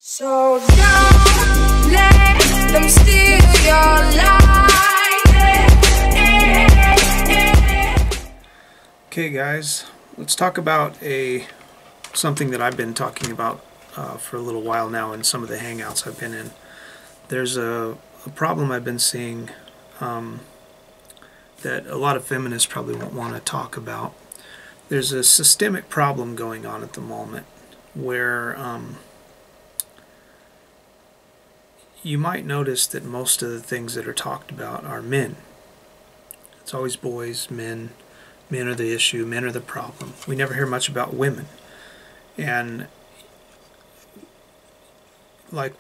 So don't let them steal your life. Okay guys, let's talk about something that I've been talking about for a little while now in some of the hangouts I've been in. There's a problem I've been seeing that a lot of feminists probably won't want to talk about. There's a systemic problem going on at the moment where you might notice that most of the things that are talked about are men. It's always boys, men. Men are the issue, men are the problem. We never hear much about women. And like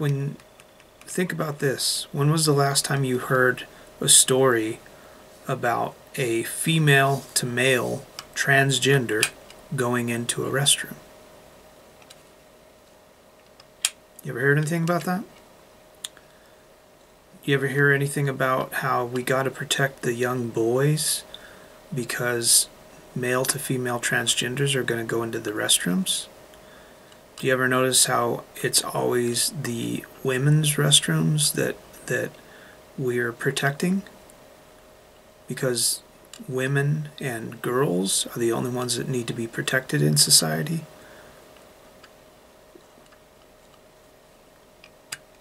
think about this. When was the last time you heard a story about a female to male transgender going into a restroom? You ever heard anything about that? You ever hear anything about how we got to protect the young boys because male to female transgenders are going to go into the restrooms? Do you ever notice how it's always the women's restrooms that we're protecting? Because women and girls are the only ones that need to be protected in society?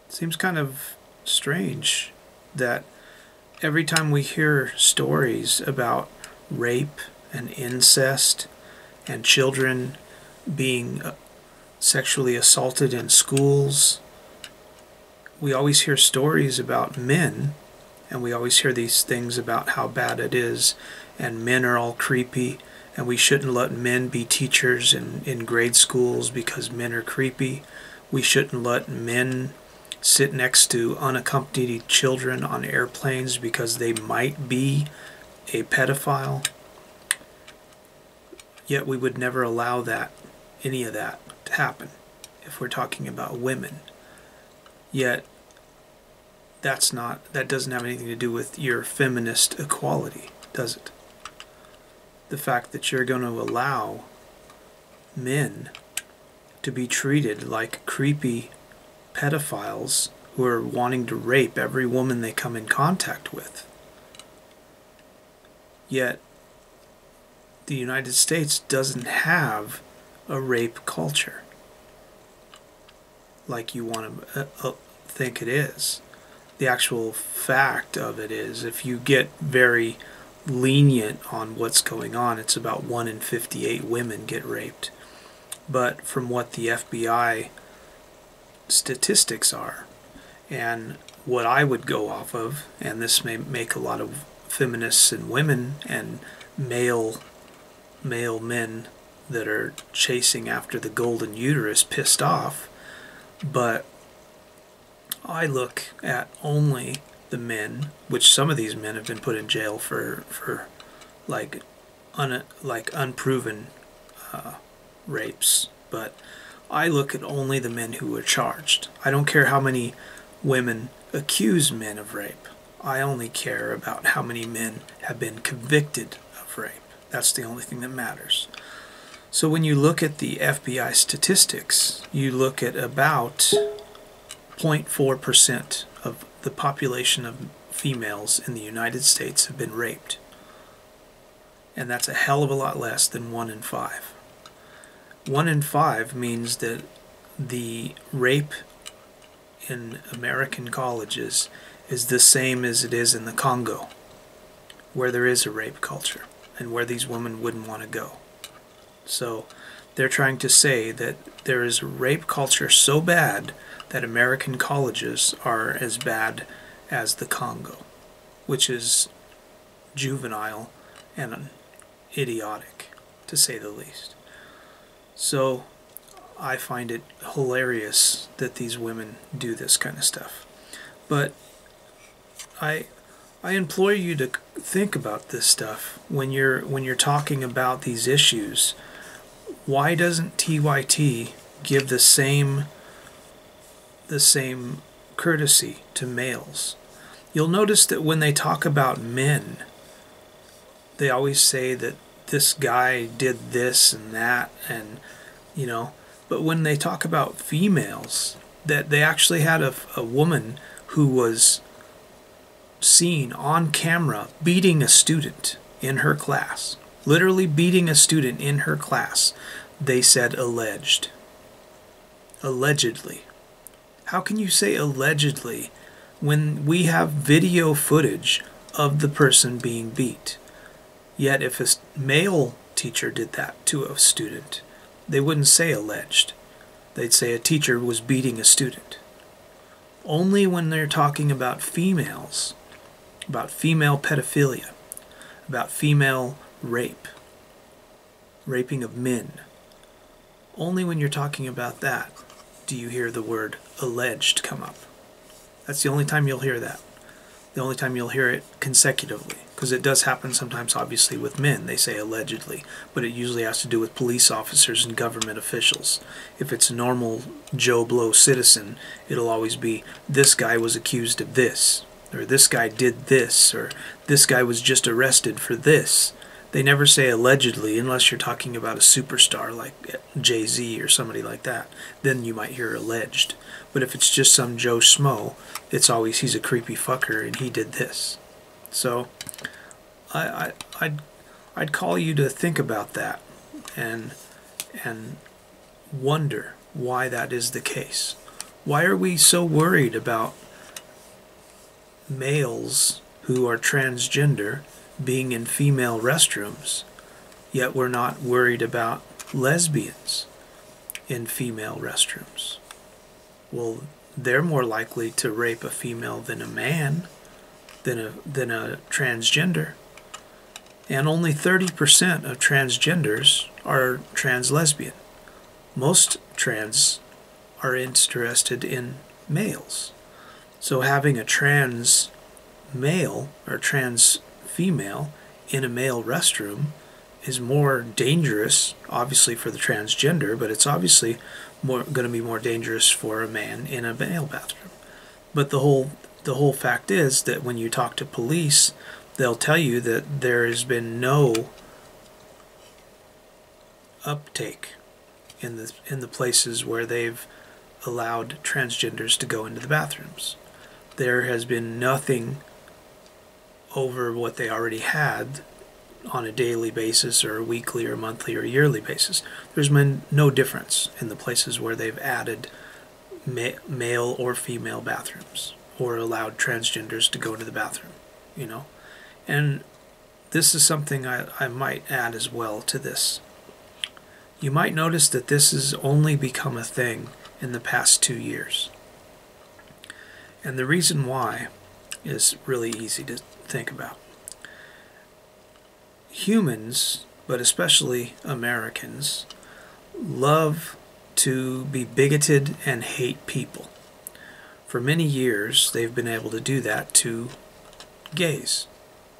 It seems kind of strange that every time we hear stories about rape and incest and children being sexually assaulted in schools, we always hear stories about men, and we always hear these things about how bad it is, and men are all creepy, and we shouldn't let men be teachers in grade schools because men are creepy. We shouldn't let men sit next to unaccompanied children on airplanes because they might be a pedophile. Yet we would never allow any of that to happen if we're talking about women. Yet that doesn't have anything to do with your feminist equality, does it? The fact that you're going to allow men to be treated like creepy pedophiles who are wanting to rape every woman they come in contact with. Yet the United States doesn't have a rape culture like you want to think it is. The actual fact of it is, if you get very lenient on what's going on, it's about 1 in 58 women get raped. But from what the FBI statistics are, and what I would go off of, and this may make a lot of feminists and women and male men that are chasing after the golden uterus pissed off, but I look at only the men, which some of these men have been put in jail for unproven rapes, but I look at only the men who are charged. I don't care how many women accuse men of rape. I only care about how many men have been convicted of rape. That's the only thing that matters. So when you look at the FBI statistics, you look at about 0.4% of the population of females in the United States have been raped. And that's a hell of a lot less than 1 in 5. 1 in 5 means that the rape in American colleges is the same as it is in the Congo, where there is a rape culture and where these women wouldn't want to go. So they're trying to say that there is a rape culture so bad that American colleges are as bad as the Congo, which is juvenile and idiotic, to say the least. So I find it hilarious that these women do this kind of stuff. But I implore you to think about this stuff when you're talking about these issues. Why doesn't TYT give the same courtesy to males? You'll notice that when they talk about men, they always say that this guy did this and that, and but when they talk about females, that they actually had a woman who was seen on camera beating a student in her class. Literally beating a student in her class. They said alleged. Allegedly. How can you say allegedly when we have video footage of the person being beat? Yet if a male teacher did that to a student, they wouldn't say alleged. They'd say a teacher was beating a student. Only when they're talking about females, about female pedophilia, about female rape, raping of men, only when you're talking about that do you hear the word alleged come up. That's the only time you'll hear that. The only time you'll hear it consecutively. Because it does happen sometimes, obviously, with men. They say allegedly. But it usually has to do with police officers and government officials. If it's a normal Joe Blow citizen, it'll always be, this guy was accused of this. Or this guy did this. Or this guy was just arrested for this. They never say allegedly unless you're talking about a superstar like Jay-Z or somebody like that. Then you might hear alleged. But if it's just some Joe Schmo, it's always he's a creepy fucker and he did this. So I'd call you to think about that and wonder why that is the case. Why are we so worried about males who are transgender being in female restrooms, yet we're not worried about lesbians in female restrooms? Well, they're more likely to rape a female than a man, than a transgender. And only 30% of transgenders are trans lesbian. Most trans are interested in males. So having a trans male or trans female in a male restroom is more dangerous, obviously, for the transgender, but it's obviously going to be more dangerous for a man in a male bathroom. But the whole fact is that when you talk to police, they'll tell you that there has been no uptake in the places where they've allowed transgenders to go into the bathrooms. There has been nothing over what they already had on a daily basis or a weekly or monthly or yearly basis. There's been no difference in the places where they've added male or female bathrooms or allowed transgenders to go to the bathroom, you know. And this is something I might add as well to this. You might notice that this has only become a thing in the past 2 years. And the reason why is really easy to think about. Humans, but especially Americans, love to be bigoted and hate people. For many years, they've been able to do that to gays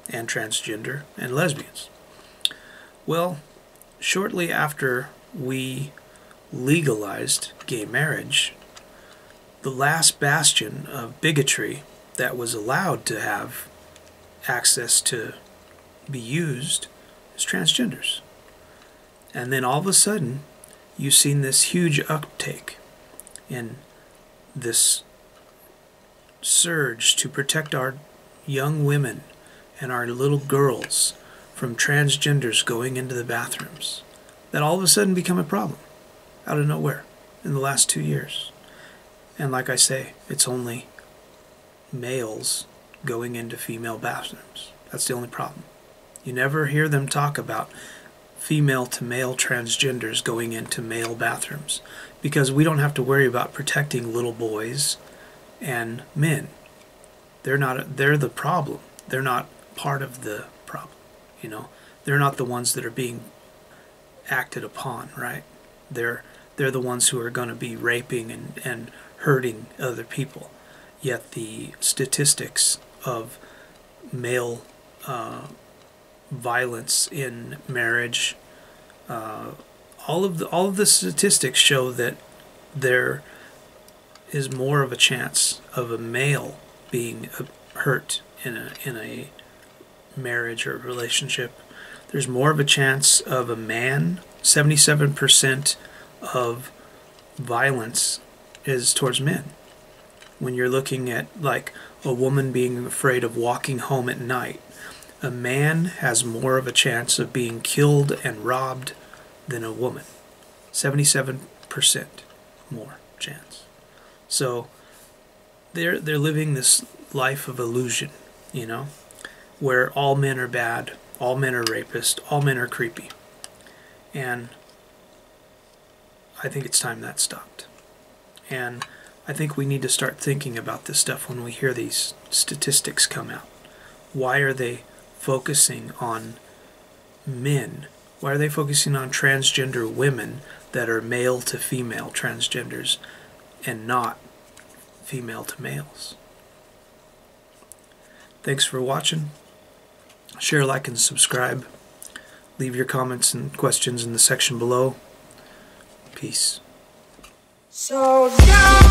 and transgender and lesbians. Well, shortly after we legalized gay marriage, the last bastion of bigotry that was allowed to have access to be used is transgenders. And then all of a sudden, you've seen this huge uptake in this surge to protect our young women and our little girls from transgenders going into the bathrooms. That all of a sudden become a problem out of nowhere in the last 2 years. And like I say, it's only males going into female bathrooms. That's the only problem. You never hear them talk about female to male transgenders going into male bathrooms because we don't have to worry about protecting little boys and men. They're the problem. They're not part of the problem, you know. They're not the ones that are being acted upon, right? They're the ones who are going to be raping and hurting other people. Yet the statistics of male violence in marriage, all of the statistics show that there is more of a chance of a male being hurt in a marriage or relationship. There's more of a chance of a man. 77% of violence is towards men. When you're looking at like a woman being afraid of walking home at night, a man has more of a chance of being killed and robbed than a woman. 77% more chance. So they're living this life of illusion, you know, where all men are bad, all men are rapists, all men are creepy. And I think it's time that stopped. And I think we need to start thinking about this stuff when we hear these statistics come out. Why are they focusing on men? Why are they focusing on transgender women that are male to female transgenders and not female to males? Thanks for watching. Share, like, and subscribe. Leave your comments and questions in the section below. Peace. So down.